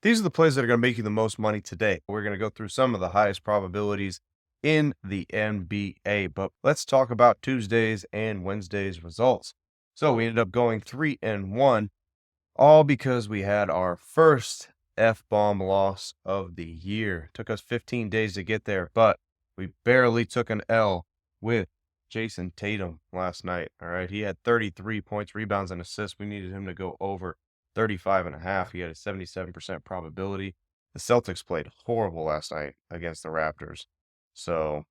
These are the plays that are going to make you the most money today. We're going to go through some of the highest probabilities in the NBA, but let's talk about Tuesdays and Wednesdays results. So we ended up going 3-1, all because we had our first F-bomb loss of the year. Took us 15 days to get there, but we barely took an L with Jason Tatum last night. All right. He had 33 points, rebounds, and assists. We needed him to go over 35.5. He had a 77% probability. The Celtics played horrible last night against the Raptors. So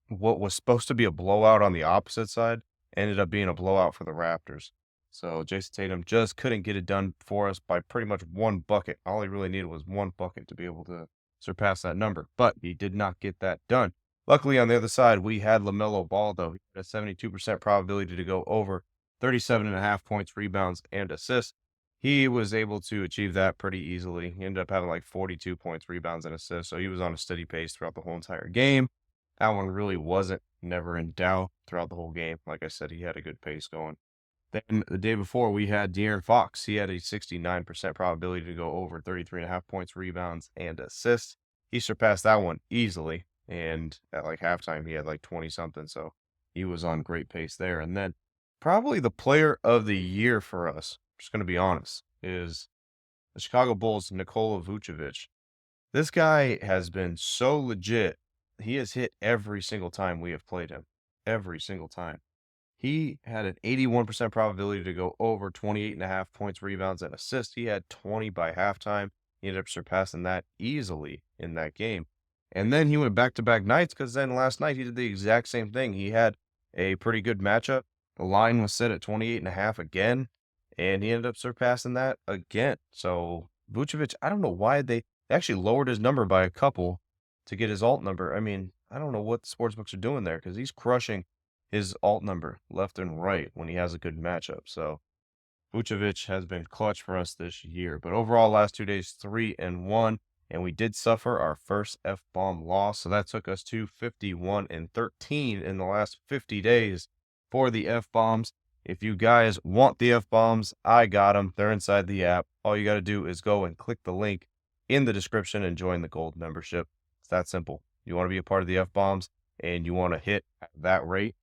what was supposed to be a blowout on the opposite side ended up being a blowout for the Raptors. So Jason Tatum just couldn't get it done for us by pretty much one bucket. All he really needed was one bucket to be able to surpass that number, but he did not get that done. Luckily, on the other side, we had LaMelo Ball, though. He had a 72% probability to go over 37.5 points, rebounds, and assists. He was able to achieve that pretty easily. He ended up having like 42 points, rebounds, and assists. So he was on a steady pace throughout the whole entire game. That one really wasn't never in doubt throughout the whole game. Like I said, he had a good pace going. Then the day before, we had De'Aaron Fox. He had a 69% probability to go over 33.5 points, rebounds, and assists. He surpassed that one easily. And at like halftime, he had like 20 something. So he was on great pace there. And then probably the player of the year for us, just going to be honest, is the Chicago Bulls' Nikola Vucevic. This guy has been so legit. He has hit every single time we have played him. Every single time. He had an 81% probability to go over 28.5 points, rebounds, and assists. He had 20 by halftime. He ended up surpassing that easily in that game. And then he went back-to-back nights because then last night he did the exact same thing. He had a pretty good matchup. The line was set at 28.5 again, and he ended up surpassing that again. So Vucevic, I don't know why they actually lowered his number by a couple to get his alt number. I mean, I don't know what the sportsbooks are doing there because he's crushing his alt number left and right when he has a good matchup. So Vucevic has been clutch for us this year. But overall, last 2 days, 3-1, and we did suffer our first F-bomb loss. So that took us to 51-13 in the last 50 days for the F-bombs. If you guys want the F-bombs, I got them. They're inside the app. All you got to do is go and click the link in the description and join the gold membership. It's that simple. You want to be a part of the F-bombs and you want to hit at that rate.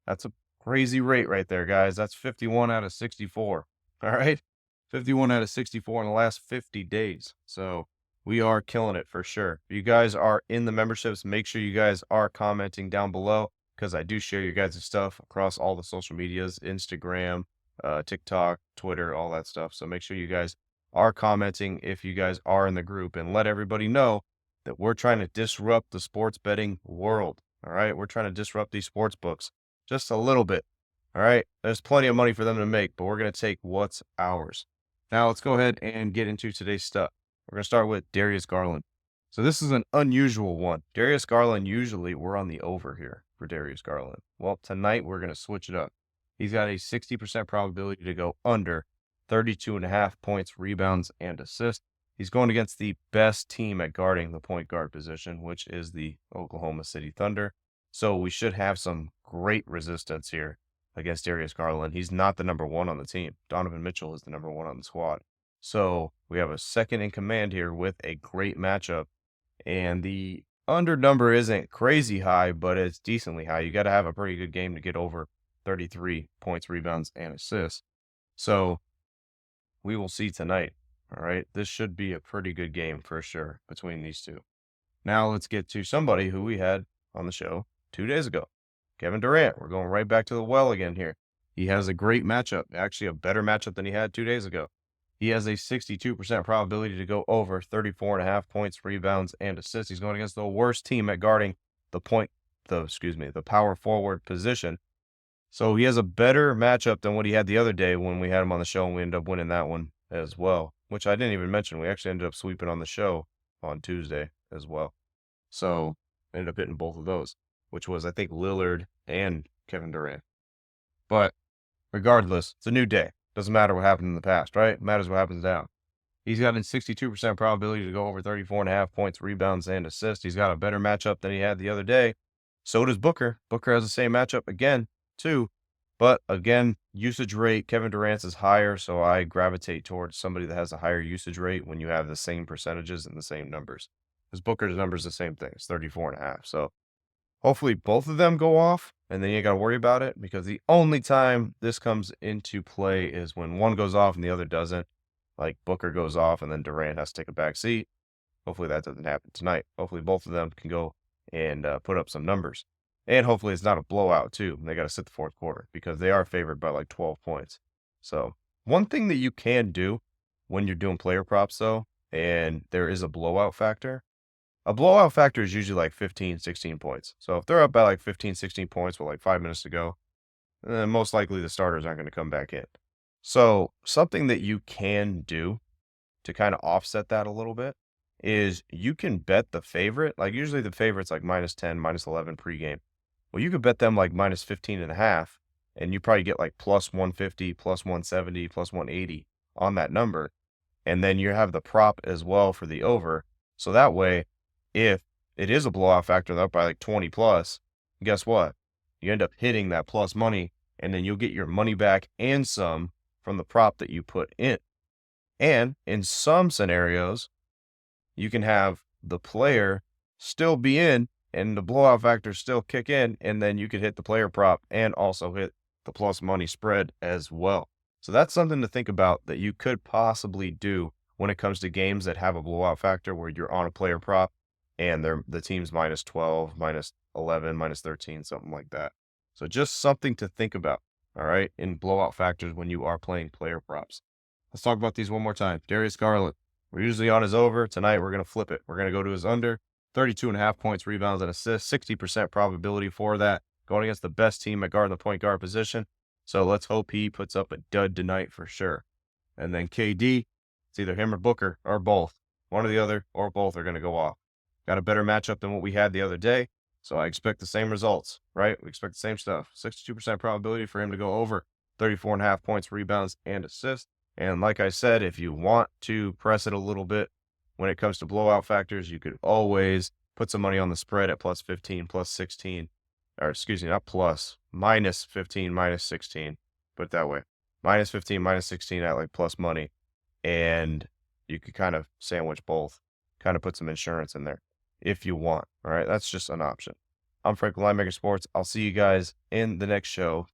That's a crazy rate right there, guys. That's 51 out of 64. All right. 51 out of 64 in the last 50 days. So we are killing it for sure. If you guys are in the memberships, make sure you guys are commenting down below because I do share your guys' stuff across all the social medias, Instagram, TikTok, Twitter, all that stuff. So make sure you guys are commenting if you guys are in the group and let everybody know that we're trying to disrupt the sports betting world. All right. We're trying to disrupt these sports books just a little bit. All right. There's plenty of money for them to make, but we're going to take what's ours. Now let's go ahead and get into today's stuff. We're going to start with Darius Garland. So this is an unusual one. Darius Garland, usually we're on the over here for Darius Garland. Well, tonight we're going to switch it up. He's got a 60% probability to go under 32.5 points, rebounds, and assists. He's going against the best team at guarding the point guard position, which is the Oklahoma City Thunder. So we should have some great resistance here against Darius Garland. He's not the number one on the team. Donovan Mitchell is the number one on the squad. So we have a second in command here with a great matchup. And the under number isn't crazy high, but it's decently high. You got to have a pretty good game to get over 33 points, rebounds, and assists. So we will see tonight. All right. This should be a pretty good game for sure between these two. Now let's get to somebody who we had on the show 2 days ago. Kevin Durant. We're going right back to the well again here. He has a great matchup, actually a better matchup than he had 2 days ago. He has a 62% probability to go over 34.5 points, rebounds, and assists. He's going against the worst team at guarding the power forward position. So he has a better matchup than what he had the other day when we had him on the show, and we ended up winning that one as well, which I didn't even mention. We actually ended up sweeping on the show on Tuesday as well. So ended up hitting both of those, which was, I think, Lillard and Kevin Durant. But regardless, it's a new day. Doesn't matter what happened in the past, right? It matters what happens now. He's got a 62% probability to go over 34.5 points, rebounds, and assists. He's got a better matchup than he had the other day. So does Booker. Booker has the same matchup again, too. But again, usage rate, Kevin Durant's is higher, so I gravitate towards somebody that has a higher usage rate when you have the same percentages and the same numbers. Because Booker's number is the same thing. It's 34.5. So hopefully both of them go off, and then you ain't got to worry about it, because the only time this comes into play is when one goes off and the other doesn't. Like Booker goes off and then Durant has to take a back seat. Hopefully that doesn't happen tonight. Hopefully both of them can go and put up some numbers. And hopefully it's not a blowout too. They got to sit the fourth quarter because they are favored by like 12 points. So one thing that you can do when you're doing player props though, and there is a blowout factor, a blowout factor is usually like 15, 16 points. So if they're up by like 15, 16 points with like 5 minutes to go, then most likely the starters aren't going to come back in. So something that you can do to kind of offset that a little bit is you can bet the favorite. Like usually the favorite's like -10, -11 pregame. Well, you could bet them like -15.5, and you probably get like +150, +170, +180 on that number. And then you have the prop as well for the over. So that way, if it is a blowout factor, they're up by like 20 plus, guess what? You end up hitting that plus money, and then you'll get your money back and some from the prop that you put in. And in some scenarios, you can have the player still be in and the blowout factor still kick in, and then you could hit the player prop and also hit the plus money spread as well. So that's something to think about that you could possibly do when it comes to games that have a blowout factor where you're on a player prop and the team's -12, -11, -13, something like that. So just something to think about, all right, in blowout factors when you are playing player props. Let's talk about these one more time. Darius Garland. We're usually on his over. Tonight, we're going to flip it. We're going to go to his under. 32.5 points, rebounds, and assists. 60% probability for that. Going against the best team at guard in the point guard position. So let's hope he puts up a dud tonight for sure. And then KD, it's either him or Booker or both. One or the other or both are going to go off. Got a better matchup than what we had the other day. So I expect the same results, right? We expect the same stuff. 62% probability for him to go over 34.5 points, rebounds, and assists. And like I said, if you want to press it a little bit when it comes to blowout factors, you could always put some money on the spread at +15, +16, or excuse me, not plus, -15, -16. Put it that way. -15, -16 at like plus money. And you could kind of sandwich both, kind of put some insurance in there if you want. All right. That's just an option. I'm Frank with Linemaker Sports. I'll see you guys in the next show.